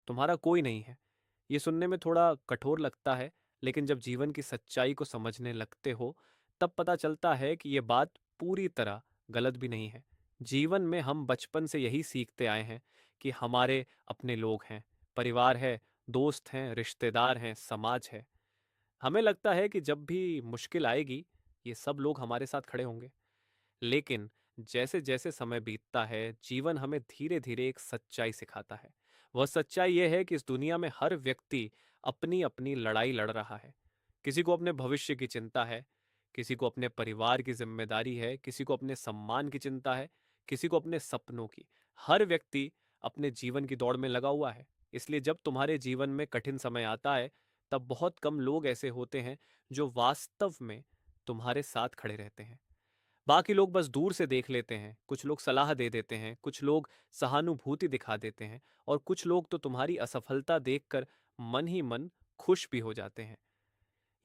तुम्हारा कोई नहीं है। ये सुनने में थोड़ा कठोर लगता है, लेकिन जब जीवन की सच्चाई को समझने लगते हो, तब पता चलता है कि ये बात पूरी तरह गलत भी नहीं है। जीवन में हम बचपन से यही सीखते आए हैं कि हमारे अपने लोग हैं, परिवार है, दोस्त हैं, रिश्तेदार हैं, समाज है। हमें लगता है कि जब भी मुश्किल आएगी, ये सब लोग हमारे साथ खड़े होंगे। लेकिन जैसे जैसे समय बीतता है, जीवन हमें धीरे धीरे एक सच्चाई सिखाता है। वह सच्चाई यह है कि इस दुनिया में हर व्यक्ति अपनी अपनी लड़ाई लड़ रहा है। किसी को अपने भविष्य की चिंता है, किसी को अपने परिवार की जिम्मेदारी है, किसी को अपने सम्मान की चिंता है, किसी को अपने सपनों की। हर व्यक्ति अपने जीवन की दौड़ में लगा हुआ है। इसलिए जब तुम्हारे जीवन में कठिन समय आता है, तब बहुत कम लोग ऐसे होते हैं जो वास्तव में तुम्हारे साथ खड़े रहते हैं। बाकी लोग बस दूर से देख लेते हैं, कुछ लोग सलाह दे देते हैं, कुछ लोग सहानुभूति दिखा देते हैं, और कुछ लोग तो तुम्हारी असफलता देखकर मन ही मन खुश भी हो जाते हैं।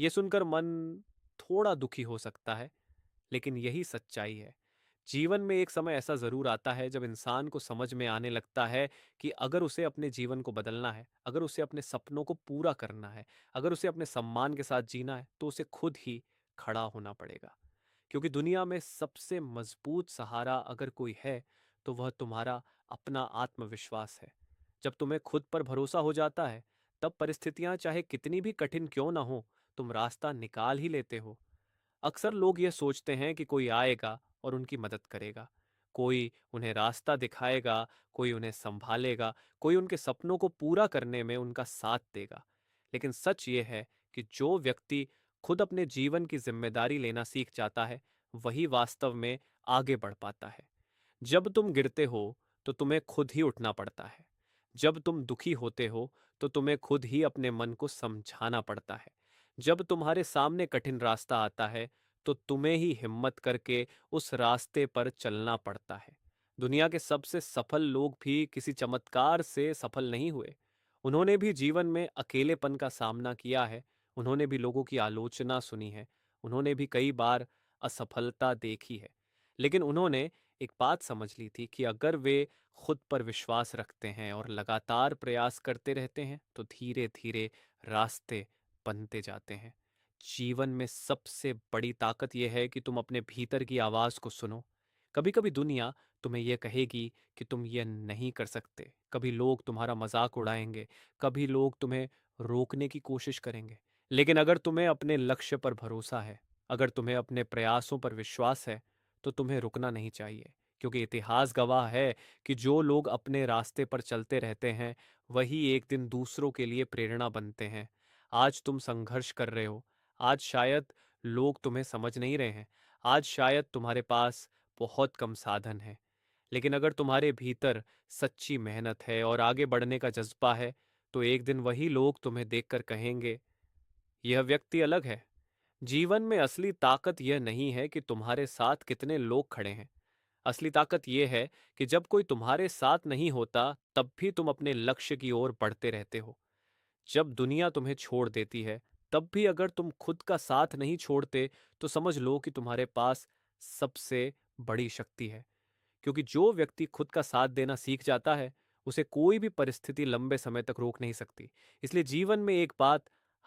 ये सुनकर मन थोड़ा दुखी हो सकता है, लेकिन यही सच्चाई है। जीवन में एक समय ऐसा जरूर आता है जब इंसान को समझ में आने लगता है कि अगर उसे अपने जीवन को बदलना है, अगर उसे अपने सपनों को पूरा करना है, अगर उसे अपने सम्मान के साथ जीना है, तो उसे खुद ही खड़ा होना पड़ेगा। क्योंकि दुनिया में सबसे मजबूत सहारा अगर कोई है, तो वह तुम्हारा अपना आत्मविश्वास है। जब तुम्हें खुद पर भरोसा हो जाता है, तब परिस्थितियां चाहे कितनी भी कठिन क्यों ना हो, तुम रास्ता निकाल ही लेते हो। अक्सर लोग ये सोचते हैं कि कोई आएगा और उनकी मदद करेगा, कोई उन्हें रास्ता दिखाएगा, कोई उन्हें संभालेगा, कोई उनके सपनों को पूरा करने में उनका साथ देगा। लेकिन सच ये है कि जो व्यक्ति खुद अपने जीवन की जिम्मेदारी लेना सीख जाता है, वही वास्तव में आगे बढ़ पाता है। जब तुम गिरते हो, तो तुम्हें खुद ही उठना पड़ता है। जब तुम दुखी होते हो, तो तुम्हें खुद ही अपने मन को समझाना पड़ता है। जब तुम्हारे सामने कठिन रास्ता आता है, तो तुम्हें ही हिम्मत करके उस रास्ते पर चलना पड़ता है। दुनिया के सबसे सफल लोग भी किसी चमत्कार से सफल नहीं हुए। उन्होंने भी जीवन में अकेलेपन का सामना किया है, उन्होंने भी लोगों की आलोचना सुनी है, उन्होंने भी कई बार असफलता देखी है। लेकिन उन्होंने एक बात समझ ली थी कि अगर वे खुद पर विश्वास रखते हैं और लगातार प्रयास करते रहते हैं, तो धीरे धीरे रास्ते बनते जाते हैं। जीवन में सबसे बड़ी ताकत यह है कि तुम अपने भीतर की आवाज को सुनो। कभी कभी दुनिया तुम्हें यह कहेगी कि तुम यह नहीं कर सकते, कभी लोग तुम्हारा मजाक उड़ाएंगे, कभी लोग तुम्हें रोकने की कोशिश करेंगे। लेकिन अगर तुम्हें अपने लक्ष्य पर भरोसा है, अगर तुम्हें अपने प्रयासों पर विश्वास है, तो तुम्हें रुकना नहीं चाहिए। क्योंकि इतिहास गवाह है कि जो लोग अपने रास्ते पर चलते रहते हैं, वही एक दिन दूसरों के लिए प्रेरणा बनते हैं। आज तुम संघर्ष कर रहे हो, आज शायद लोग तुम्हें समझ नहीं रहे हैं, आज शायद तुम्हारे पास बहुत कम साधन है। लेकिन अगर तुम्हारे भीतर सच्ची मेहनत है और आगे बढ़ने का जज्बा है, तो एक दिन वही लोग तुम्हें देखकर कहेंगे, यह व्यक्ति अलग है। जीवन में असली ताकत यह नहीं है कि तुम्हारे साथ कितने लोग खड़े हैं। असली ताकत यह है कि जब कोई तुम्हारे साथ नहीं होता, तब भी तुम अपने लक्ष्य की ओर बढ़ते रहते हो। जब दुनिया तुम्हें छोड़ देती है, तब भी अगर तुम खुद का साथ नहीं छोड़ते, तो समझ लो कि तुम्हारे पास सबसे बड़ी शक्ति है। क्योंकि जो व्यक्ति खुद का साथ देना सीख जाता है, उसे कोई भी परिस्थिति लंबे समय तक रोक नहीं सकती। इसलिए जीवन में एक बात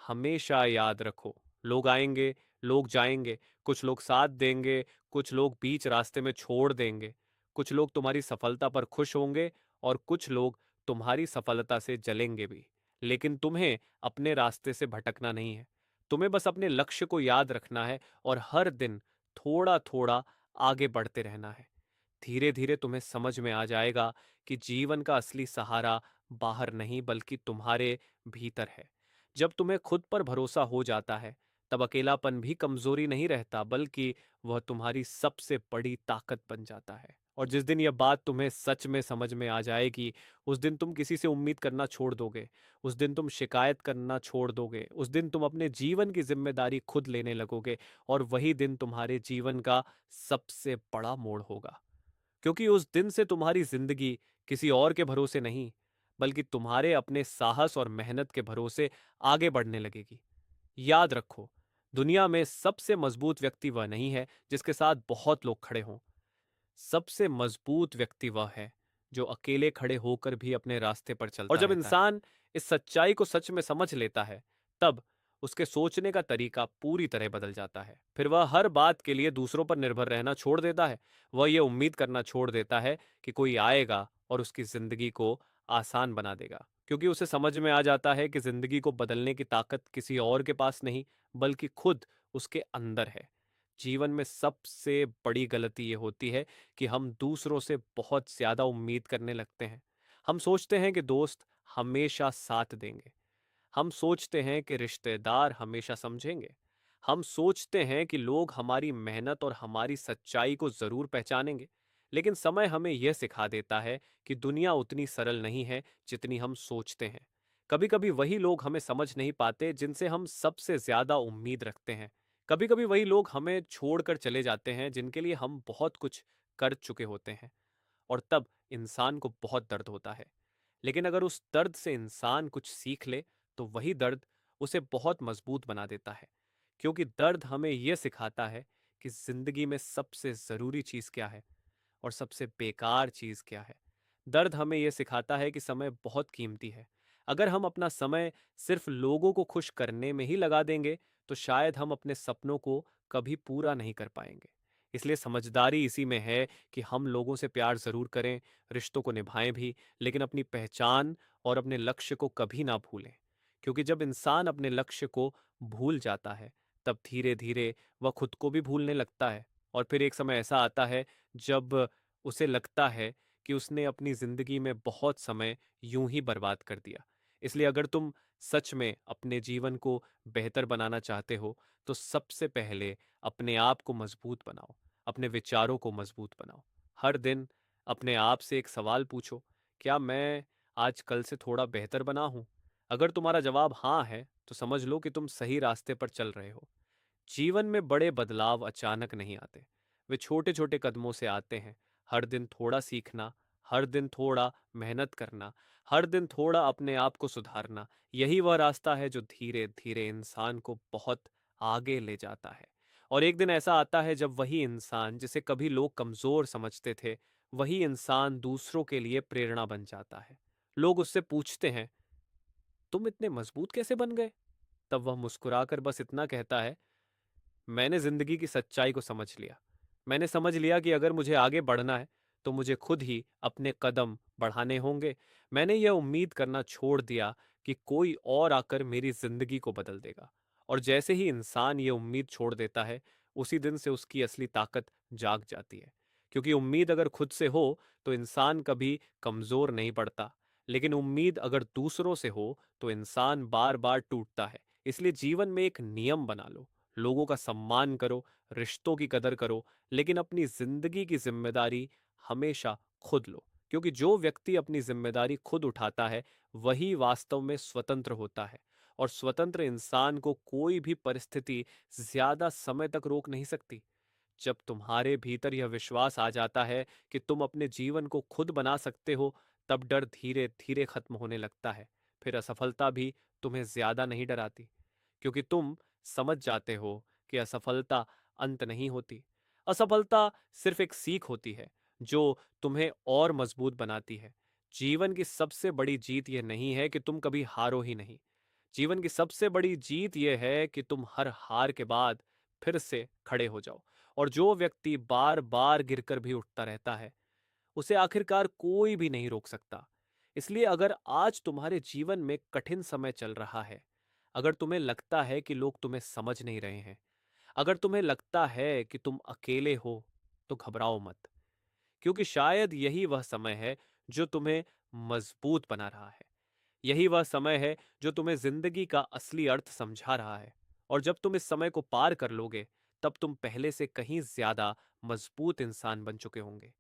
हमेशा याद रखो, लोग आएंगे, लोग जाएंगे, कुछ लोग साथ देंगे, कुछ लोग बीच रास्ते में छोड़ देंगे, कुछ लोग तुम्हारी सफलता पर खुश होंगे, और कुछ लोग तुम्हारी सफलता से जलेंगे भी। लेकिन तुम्हें अपने रास्ते से भटकना नहीं है। तुम्हें बस अपने लक्ष्य को याद रखना है और हर दिन थोड़ा थोड़ा आगे बढ़ते रहना है। धीरे धीरे तुम्हें समझ में आ जाएगा कि जीवन का असली सहारा बाहर नहीं, बल्कि तुम्हारे भीतर है। जब तुम्हें खुद पर भरोसा हो जाता है, तब अकेलापन भी कमजोरी नहीं रहता, बल्कि वह तुम्हारी सबसे बड़ी ताकत बन जाता है। और जिस दिन यह बात तुम्हें सच में समझ में आ जाएगी, उस दिन तुम किसी से उम्मीद करना छोड़ दोगे, उस दिन तुम शिकायत करना छोड़ दोगे, उस दिन तुम अपने जीवन की जिम्मेदारी खुद लेने लगोगे, और वही दिन तुम्हारे जीवन का सबसे बड़ा मोड़ होगा। क्योंकि उस दिन से तुम्हारी जिंदगी किसी और के भरोसे नहीं, बल्कि तुम्हारे अपने साहस और मेहनत के भरोसे आगे बढ़ने लगेगी। याद रखो, दुनिया में सबसे मजबूत व्यक्ति वह नहीं है जिसके साथ बहुत लोग खड़े हों। सबसे मजबूत व्यक्ति वह है जो अकेले खड़े होकर भी अपने रास्ते पर और चलता जब रहता है। इंसान इस सच्चाई को सच में समझ लेता है, तब उसके सोचने का तरीका पूरी तरह बदल जाता है। फिर वह हर बात के लिए दूसरों पर निर्भर रहना छोड़ देता है। वह ये उम्मीद करना छोड़ देता है कि कोई आएगा और उसकी जिंदगी को आसान बना देगा, क्योंकि उसे समझ में आ जाता है कि जिंदगी को बदलने की ताकत किसी और के पास नहीं, बल्कि खुद उसके अंदर है। जीवन में सबसे बड़ी गलती ये होती है कि हम दूसरों से बहुत ज्यादा उम्मीद करने लगते हैं। हम सोचते हैं कि दोस्त हमेशा साथ देंगे, हम सोचते हैं कि रिश्तेदार हमेशा समझेंगे, हम सोचते हैं कि लोग हमारी मेहनत और हमारी सच्चाई को जरूर पहचानेंगे। लेकिन समय हमें यह सिखा देता है कि दुनिया उतनी सरल नहीं है जितनी हम सोचते हैं। कभी कभी वही लोग हमें समझ नहीं पाते जिनसे हम सबसे ज्यादा उम्मीद रखते हैं। कभी कभी वही लोग हमें छोड़कर चले जाते हैं जिनके लिए हम बहुत कुछ कर चुके होते हैं। और तब इंसान को बहुत दर्द होता है। लेकिन अगर उस दर्द से इंसान कुछ सीख ले, तो वही दर्द उसे बहुत मजबूत बना देता है। क्योंकि दर्द हमें यह सिखाता है कि जिंदगी में सबसे जरूरी चीज क्या है और सबसे बेकार चीज क्या है। दर्द हमें यह सिखाता है कि समय बहुत कीमती है। अगर हम अपना समय सिर्फ लोगों को खुश करने में ही लगा देंगे, तो शायद हम अपने सपनों को कभी पूरा नहीं कर पाएंगे। इसलिए समझदारी इसी में है कि हम लोगों से प्यार जरूर करें, रिश्तों को निभाएं भी, लेकिन अपनी पहचान और अपने लक्ष्य को कभी ना भूलें। क्योंकि जब इंसान अपने लक्ष्य को भूल जाता है, तब धीरे धीरे वह खुद को भी भूलने लगता है। और फिर एक समय ऐसा आता है जब उसे लगता है कि उसने अपनी जिंदगी में बहुत समय यूं ही बर्बाद कर दिया। इसलिए अगर तुम सच में अपने जीवन को बेहतर बनाना चाहते हो, तो सबसे पहले अपने आप को मजबूत बनाओ, अपने विचारों को मजबूत बनाओ। हर दिन अपने आप से एक सवाल पूछो, क्या मैं आज कल से थोड़ा बेहतर बना हूं? अगर तुम्हारा जवाब हाँ है, तो समझ लो कि तुम सही रास्ते पर चल रहे हो। जीवन में बड़े बदलाव अचानक नहीं आते, वे छोटे छोटे कदमों से आते हैं। हर दिन थोड़ा सीखना, हर दिन थोड़ा मेहनत करना, हर दिन थोड़ा अपने आप को सुधारना, यही वह रास्ता है जो धीरे धीरे इंसान को बहुत आगे ले जाता है। और एक दिन ऐसा आता है जब वही इंसान जिसे कभी लोग कमजोर समझते थे, वही इंसान दूसरों के लिए प्रेरणा बन जाता है। लोग उससे पूछते हैं, तुम इतने मजबूत कैसे बन गए? तब वह मुस्कुराकर बस इतना कहता है, मैंने जिंदगी की सच्चाई को समझ लिया। मैंने समझ लिया कि अगर मुझे आगे बढ़ना है, तो मुझे खुद ही अपने कदम बढ़ाने होंगे। मैंने यह उम्मीद करना छोड़ दिया कि कोई और आकर मेरी जिंदगी को बदल देगा। और जैसे ही इंसान ये उम्मीद छोड़ देता है, उसी दिन से उसकी असली ताकत जाग जाती है। क्योंकि उम्मीद अगर खुद से हो, तो इंसान कभी कमजोर नहीं पड़ता। लेकिन उम्मीद अगर दूसरों से हो, तो इंसान बार बार टूटता है। इसलिए जीवन में एक नियम बना लो, लोगों का सम्मान करो, रिश्तों की कदर करो, लेकिन अपनी जिंदगी की जिम्मेदारी हमेशा खुद लो। क्योंकि जो व्यक्ति अपनी जिम्मेदारी खुद उठाता है, वही वास्तव में स्वतंत्र होता है। और स्वतंत्र इंसान को कोई भी परिस्थिति ज्यादा समय तक रोक नहीं सकती। जब तुम्हारे भीतर यह विश्वास आ जाता है कि तुम अपने जीवन को खुद बना सकते हो, तब डर धीरे धीरे खत्म होने लगता है। फिर असफलता भी तुम्हें ज्यादा नहीं डराती, क्योंकि तुम समझ जाते हो कि असफलता अंत नहीं होती। असफलता सिर्फ एक सीख होती है जो तुम्हें और मजबूत बनाती है। जीवन की सबसे बड़ी जीत यह नहीं है कि तुम कभी हारो ही नहीं। जीवन की सबसे बड़ी जीत यह है कि तुम हर हार के बाद फिर से खड़े हो जाओ। और जो व्यक्ति बार बार गिरकर भी उठता रहता है, उसे आखिरकार कोई भी नहीं रोक सकता। इसलिए अगर आज तुम्हारे जीवन में कठिन समय चल रहा है, अगर तुम्हें लगता है कि लोग तुम्हें समझ नहीं रहे हैं, अगर तुम्हें लगता है कि तुम अकेले हो, तो घबराओ मत। क्योंकि शायद यही वह समय है जो तुम्हें मजबूत बना रहा है। यही वह समय है जो तुम्हें जिंदगी का असली अर्थ समझा रहा है। और जब तुम इस समय को पार कर लोगे, तब तुम पहले से कहीं ज्यादा मजबूत इंसान बन चुके होंगे।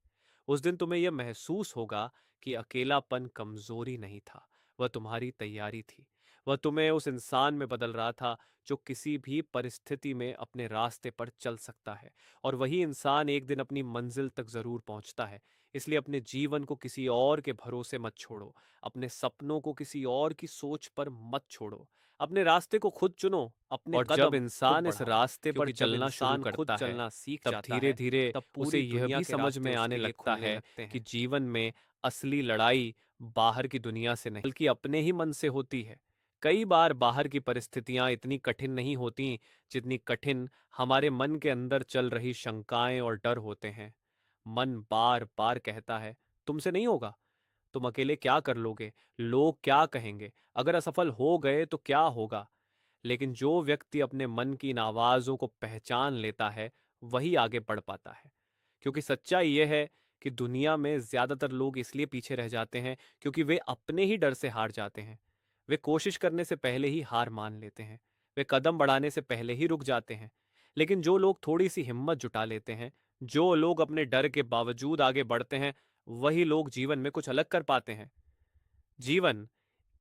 उस दिन तुम्हें यह महसूस होगा कि अकेलापन कमजोरी नहीं था, वह तुम्हारी तैयारी थी। वह तुम्हें उस इंसान में बदल रहा था जो किसी भी परिस्थिति में अपने रास्ते पर चल सकता है। और वही इंसान एक दिन अपनी मंजिल तक जरूर पहुंचता है। इसलिए अपने जीवन को किसी और के भरोसे मत छोड़ो, अपने सपनों को किसी और की सोच पर मत छोड़ो। अपने रास्ते को खुद चुनो, अपने और जब कदम खुद इंसान इस बढ़ाओ। रास्ते पर क्योंकि जब चलना शुरू इंसान खुद करता है, चलना सीख तब जाता धीरे है, धीरे तब उसे पूरी यह दुनिया भी के समझ रास्ते में उसके आने लिए लगता खुलने है लगते कि हैं। जीवन में असली लड़ाई बाहर की दुनिया से नहीं बल्कि अपने ही मन से होती है। कई बार बाहर की परिस्थितियां इतनी कठिन नहीं होती जितनी कठिन हमारे मन के अंदर चल रही शंकाएं और डर होते हैं। मन बार बार कहता है, तुमसे नहीं होगा, तुम अकेले क्या कर लोगे, लोग क्या कहेंगे, अगर असफल हो गए तो क्या होगा। लेकिन जो व्यक्ति अपने मन की इन आवाज़ों को पहचान लेता है, वही आगे बढ़ पाता है। क्योंकि सच्चाई यह है कि दुनिया में ज़्यादातर लोग इसलिए पीछे रह जाते हैं क्योंकि वे अपने ही डर से हार जाते हैं। वे कोशिश करने से पहले ही हार मान लेते हैं। वे कदम बढ़ाने से पहले ही रुक जाते हैं। लेकिन जो लोग थोड़ी सी हिम्मत जुटा लेते हैं, जो लोग अपने डर के बावजूद आगे बढ़ते हैं, वही लोग जीवन में कुछ अलग कर पाते हैं। जीवन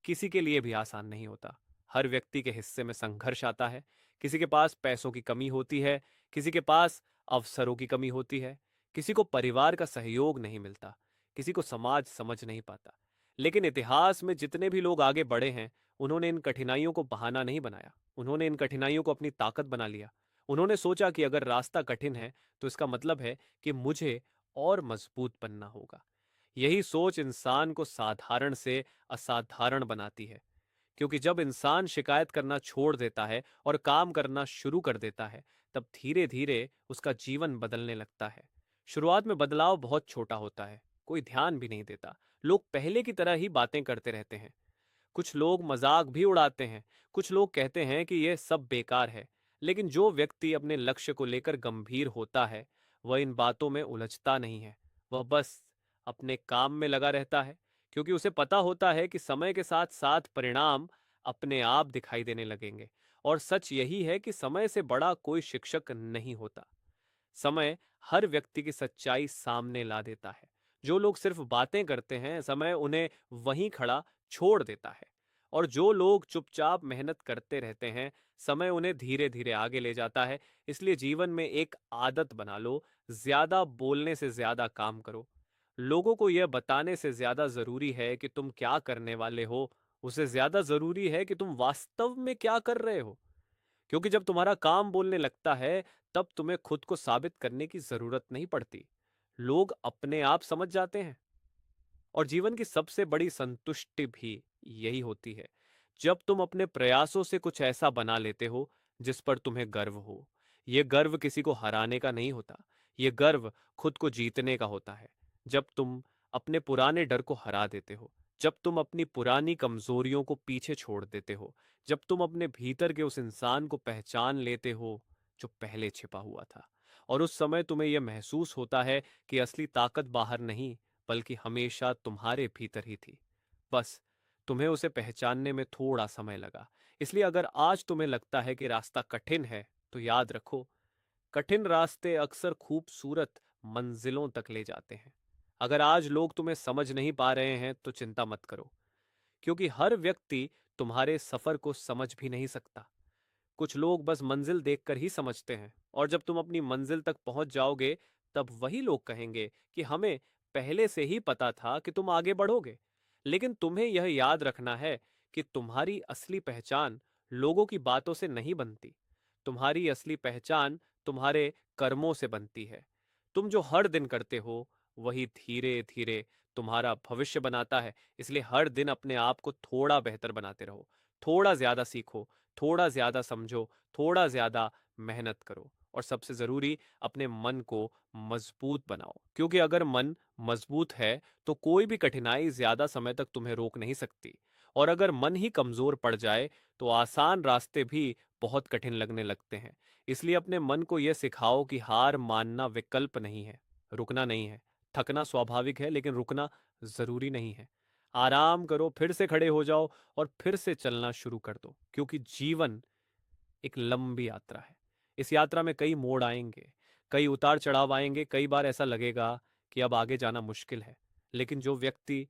किसी के लिए भी आसान नहीं होता। हर व्यक्ति के हिस्से में संघर्ष आता है। किसी के पास पैसों की कमी होती है, किसी के पास अवसरों की कमी होती है, किसी को परिवार का सहयोग नहीं मिलता, किसी को समाज समझ नहीं पाता। लेकिन इतिहास में जितने भी लोग आगे बढ़े हैं, उन्होंने इन कठिनाइयों को बहाना नहीं बनाया। उन्होंने इन कठिनाइयों को अपनी ताकत बना लिया। उन्होंने सोचा कि अगर रास्ता कठिन है, तो इसका मतलब है कि मुझे और मजबूत बनना होगा। यही सोच इंसान को साधारण से असाधारण बनाती है। क्योंकि जब इंसान शिकायत करना छोड़ देता है और काम करना शुरू कर देता है, तब धीरे धीरे उसका जीवन बदलने लगता है। शुरुआत में बदलाव बहुत छोटा होता है, कोई ध्यान भी नहीं देता। लोग पहले की तरह ही बातें करते रहते हैं। कुछ लोग मजाक भी उड़ाते हैं, कुछ लोग कहते हैं कि यह सब बेकार है। लेकिन जो व्यक्ति अपने लक्ष्य को लेकर गंभीर होता है, वह इन बातों में उलझता नहीं है। वह बस अपने काम में लगा रहता है, क्योंकि उसे पता होता है कि समय के साथ साथ परिणाम अपने आप दिखाई देने लगेंगे। और सच यही है कि समय से बड़ा कोई शिक्षक नहीं होता। समय हर व्यक्ति की सच्चाई सामने ला देता है। जो लोग सिर्फ बातें करते हैं, समय उन्हें वहीं खड़ा छोड़ देता है। और जो लोग चुपचाप मेहनत करते रहते हैं, समय उन्हें धीरे धीरे आगे ले जाता है। इसलिए जीवन में एक आदत बना लो, ज्यादा बोलने से ज्यादा काम करो। लोगों को यह बताने से ज्यादा जरूरी है कि तुम क्या करने वाले हो, उससे ज्यादा जरूरी है कि तुम वास्तव में क्या कर रहे हो। क्योंकि जब तुम्हारा काम बोलने लगता है, तब तुम्हें खुद को साबित करने की जरूरत नहीं पड़ती। लोग अपने आप समझ जाते हैं। और जीवन की सबसे बड़ी संतुष्टि भी यही होती है, जब तुम अपने प्रयासों से कुछ ऐसा बना लेते हो जिस पर तुम्हें गर्व हो। यह गर्व किसी को हराने का नहीं होता, यह गर्व खुद को जीतने का होता है। जब तुम अपने पुराने डर को हरा देते हो, जब तुम अपनी पुरानी कमजोरियों को पीछे छोड़ देते हो, जब तुम अपने भीतर के उस इंसान को पहचान लेते हो जो पहले छिपा हुआ था। और उस समय तुम्हें यह महसूस होता है कि असली ताकत बाहर नहीं, बल्कि हमेशा तुम्हारे भीतर ही थी। बस तुम्हें उसे पहचानने में थोड़ा समय लगा। इसलिए अगर आज तुम्हें लगता है कि रास्ता कठिन है, तो याद रखो, कठिन रास्ते अक्सर खूबसूरत मंजिलों तक ले जाते हैं। अगर आज लोग तुम्हें समझ नहीं पा रहे हैं, तो चिंता मत करो, क्योंकि हर व्यक्ति तुम्हारे सफर को समझ भी नहीं सकता। कुछ लोग बस मंजिल देखकर ही समझते हैं, और जब तुम अपनी मंजिल तक पहुंच जाओगे, तब वही लोग कहेंगे कि हमें पहले से ही पता था कि तुम आगे बढ़ोगे। लेकिन तुम्हें यह याद रखना है कि तुम्हारी असली पहचान लोगों की बातों से नहीं बनती। तुम्हारी असली पहचान तुम्हारे कर्मों से बनती है। तुम जो हर दिन करते हो, वही धीरे धीरे तुम्हारा भविष्य बनाता है। इसलिए हर दिन अपने आप को थोड़ा बेहतर बनाते रहो, थोड़ा ज्यादा सीखो, थोड़ा ज्यादा समझो, थोड़ा ज्यादा मेहनत करो। और सबसे जरूरी, अपने मन को मजबूत बनाओ, क्योंकि अगर मन मजबूत है, तो कोई भी कठिनाई ज्यादा समय तक तुम्हें रोक नहीं सकती। और अगर मन ही कमजोर पड़ जाए, तो आसान रास्ते भी बहुत कठिन लगने लगते हैं। इसलिए अपने मन को यह सिखाओ कि हार मानना विकल्प नहीं है, रुकना नहीं है। थकना स्वाभाविक है, लेकिन रुकना जरूरी नहीं है। आराम करो, फिर से खड़े हो जाओ, और फिर से चलना शुरू कर दो, क्योंकि जीवन एक लंबी यात्रा है। इस यात्रा में कई मोड़ आएंगे, कई उतार चढ़ाव आएंगे, कई बार ऐसा लगेगा कि अब आगे जाना मुश्किल है। लेकिन जो व्यक्ति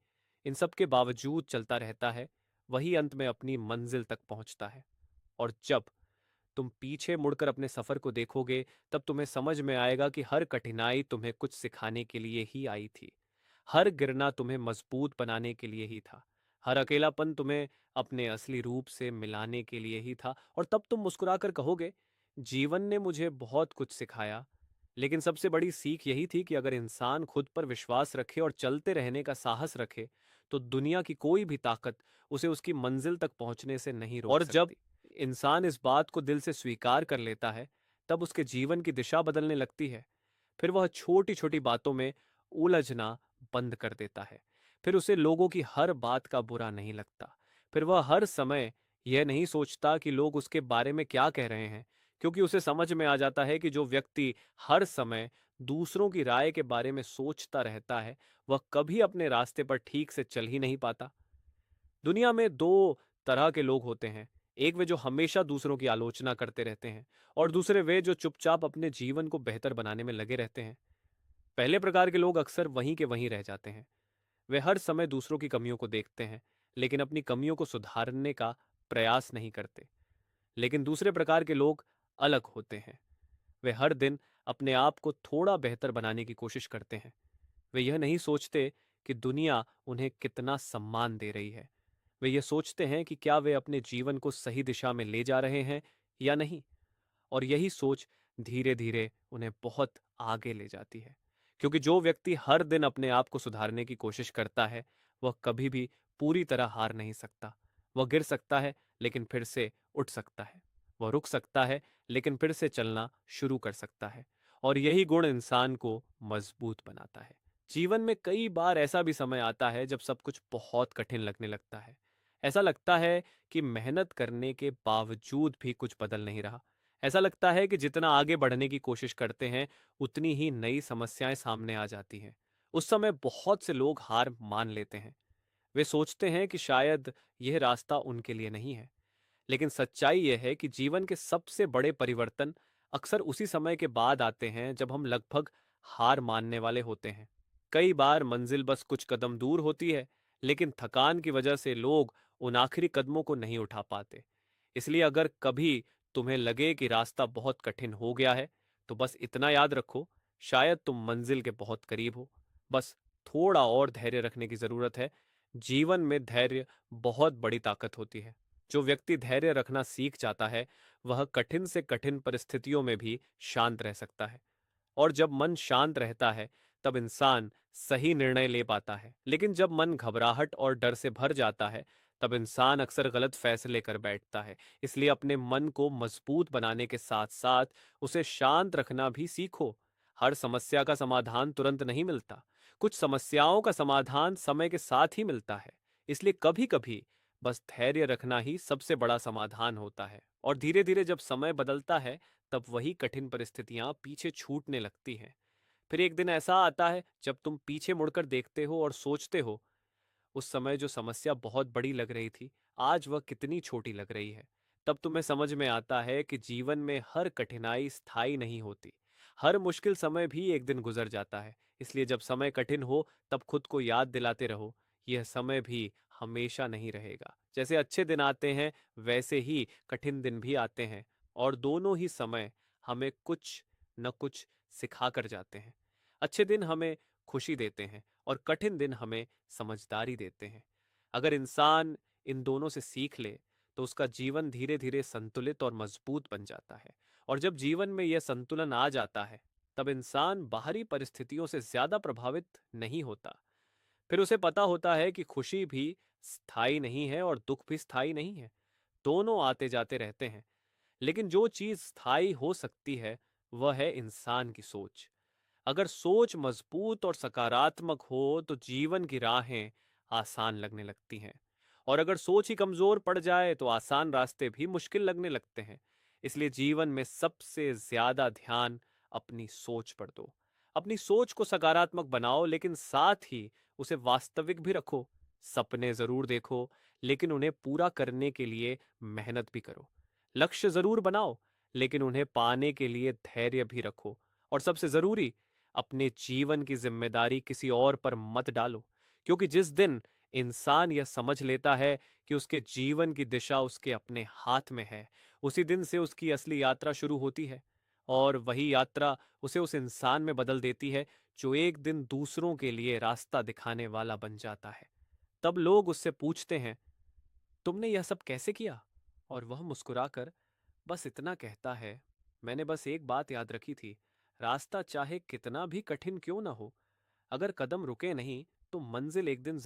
इन सब के बावजूद चलता रहता है, वही अंत में अपनी मंजिल तक पहुंचता है। और जब तुम पीछे मुड़कर अपने सफर को देखोगे, तब तुम्हें समझ में आएगा कि हर कठिनाई तुम्हें कुछ सिखाने के लिए ही आई थी। हर गिरना तुम्हें मजबूत बनाने के लिए ही था। हर अकेलापन तुम्हें अपने असली रूप से मिलाने के लिए ही था। और तब तुम मुस्कुराकर कहोगे, जीवन ने मुझे बहुत कुछ सिखाया, लेकिन सबसे बड़ी सीख यही थी कि अगर इंसान खुद पर विश्वास रखे और चलते रहने का साहस रखे, तो दुनिया की कोई भी ताकत उसे उसकी मंजिल तक पहुंचने से नहीं रोक और जब सकती। इंसान इस बात को दिल से स्वीकार कर लेता है, तब उसके जीवन की दिशा बदलने लगती है। फिर वह छोटी छोटी बातों में उलझना बंद कर देता है। फिर उसे लोगों की हर बात का बुरा नहीं लगता। फिर वह हर समय यह नहीं सोचता कि लोग उसके बारे में क्या कह रहे हैं, क्योंकि उसे समझ में आ जाता है कि जो व्यक्ति हर समय दूसरों की राय के बारे में सोचता रहता है, वह कभी अपने रास्ते पर ठीक से चल ही नहीं पाता। दुनिया में दो तरह के लोग होते हैं। एक वे जो हमेशा दूसरों की आलोचना करते रहते हैं, और दूसरे वे जो चुपचाप अपने जीवन को बेहतर बनाने में लगे रहते हैं। पहले प्रकार के लोग अक्सर वहीं के वहीं रह जाते हैं। वे हर समय दूसरों की कमियों को देखते हैं, लेकिन अपनी कमियों को सुधारने का प्रयास नहीं करते। लेकिन दूसरे प्रकार के लोग अलग होते हैं। वे हर दिन अपने आप को थोड़ा बेहतर बनाने की कोशिश करते हैं। वे यह नहीं सोचते कि दुनिया उन्हें कितना सम्मान दे रही है। वे ये सोचते हैं कि क्या वे अपने जीवन को सही दिशा में ले जा रहे हैं या नहीं। और यही सोच धीरे धीरे उन्हें बहुत आगे ले जाती है, क्योंकि जो व्यक्ति हर दिन अपने आप को सुधारने की कोशिश करता है, वह कभी भी पूरी तरह हार नहीं सकता। वह गिर सकता है, लेकिन फिर से उठ सकता है। वह रुक सकता है, लेकिन फिर से चलना शुरू कर सकता है। और यही गुण इंसान को मजबूत बनाता है। जीवन में कई बार ऐसा भी समय आता है जब सब कुछ बहुत कठिन लगने लगता है। ऐसा लगता है कि मेहनत करने के बावजूद भी कुछ बदल नहीं रहा। ऐसा लगता है कि जितना आगे बढ़ने की कोशिश करते हैं, उतनी ही नई समस्याएं सामने आ जाती हैं। उस समय बहुत से लोग हार मान लेते हैं। वे सोचते हैं कि शायद यह रास्ता उनके लिए नहीं है। लेकिन सच्चाई यह है कि जीवन के सबसे बड़े परिवर्तन अक्सर उसी समय के बाद आते हैं जब हम लगभग हार मानने वाले होते हैं। कई बार मंजिल बस कुछ कदम दूर होती है, लेकिन थकान की वजह से लोग उन आखिरी कदमों को नहीं उठा पाते। इसलिए अगर कभी तुम्हें लगे कि रास्ता बहुत कठिन हो गया है, तो बस इतना याद रखो, शायद तुम मंजिल के बहुत करीब हो। बस थोड़ा और धैर्य रखने की जरूरत है। जीवन में धैर्य बहुत बड़ी ताकत होती है। जो व्यक्ति धैर्य रखना सीख जाता है, वह कठिन से कठिन परिस्थितियों में भी शांत रह सकता है। और जब मन शांत रहता है, तब इंसान सही निर्णय ले पाता है। लेकिन जब मन घबराहट और डर से भर जाता है, तब इंसान अक्सर गलत फैसले कर बैठता है। इसलिए अपने मन को मजबूत बनाने के साथ साथ उसे शांत रखना भी सीखो। हर समस्या का समाधान तुरंत नहीं मिलता। कुछ समस्याओं का समाधान समय के साथ ही मिलता है। इसलिए कभी कभी बस धैर्य रखना ही सबसे बड़ा समाधान होता है। और धीरे धीरे जब समय बदलता है, तब वही कठिन परिस्थितियां पीछे छूटने लगती हैं। फिर एक दिन ऐसा आता है जब तुम पीछे मुड़कर देखते हो और सोचते हो, उस समय जो समस्या बहुत बड़ी लग रही थी, आज वह कितनी छोटी लग रही है। तब तुम्हें समझ में आता है कि जीवन में हर कठिनाई स्थायी नहीं होती। हर मुश्किल समय भी एक दिन गुजर जाता है। इसलिए जब समय कठिन हो, तब खुद को याद दिलाते रहो, यह समय भी हमेशा नहीं रहेगा। जैसे अच्छे दिन आते हैं, वैसे ही कठिन दिन भी आते हैं। और दोनों ही समय हमें कुछ न कुछ सिखा कर जाते हैं। अच्छे दिन हमें खुशी देते हैं, और कठिन दिन हमें समझदारी देते हैं। अगर इंसान इन दोनों से सीख ले, तो उसका जीवन धीरे धीरे संतुलित और मजबूत बन जाता है। और जब जीवन में यह संतुलन आ जाता है, तब इंसान बाहरी परिस्थितियों से ज्यादा प्रभावित नहीं होता। फिर उसे पता होता है कि खुशी भी स्थायी नहीं है और दुख भी स्थायी नहीं है। दोनों आते जाते रहते हैं। लेकिन जो चीज स्थायी हो सकती है, वह है इंसान की सोच। अगर सोच मजबूत और सकारात्मक हो, तो जीवन की राहें आसान लगने लगती हैं। और अगर सोच ही कमजोर पड़ जाए, तो आसान रास्ते भी मुश्किल लगने लगते हैं। इसलिए जीवन में सबसे ज्यादा ध्यान अपनी सोच पर दो। अपनी सोच को सकारात्मक बनाओ, लेकिन साथ ही उसे वास्तविक भी रखो। सपने जरूर देखो, लेकिन उन्हें पूरा करने के लिए मेहनत भी करो। लक्ष्य जरूर बनाओ, लेकिन उन्हें पाने के लिए धैर्य भी रखो। और सबसे जरूरी, अपने जीवन की जिम्मेदारी किसी और पर मत डालो। क्योंकि जिस दिन इंसान यह समझ लेता है कि उसके जीवन की दिशा उसके अपने हाथ में है, उसी दिन से उसकी असली यात्रा शुरू होती है। और वही यात्रा उसे उस इंसान में बदल देती है, जो एक दिन दूसरों के लिए रास्ता दिखाने वाला बन जाता है। तब लोग उससे पूछते हैं, तुमने यह सब कैसे किया? और वह मुस्कुराकर बस इतना कहता है, मैंने बस एक बात याद रखी थी, रास्ता चाहे कितना भी कठिन क्यों ना हो, अगर कदम रुके नहीं तो मंजिल एक दिन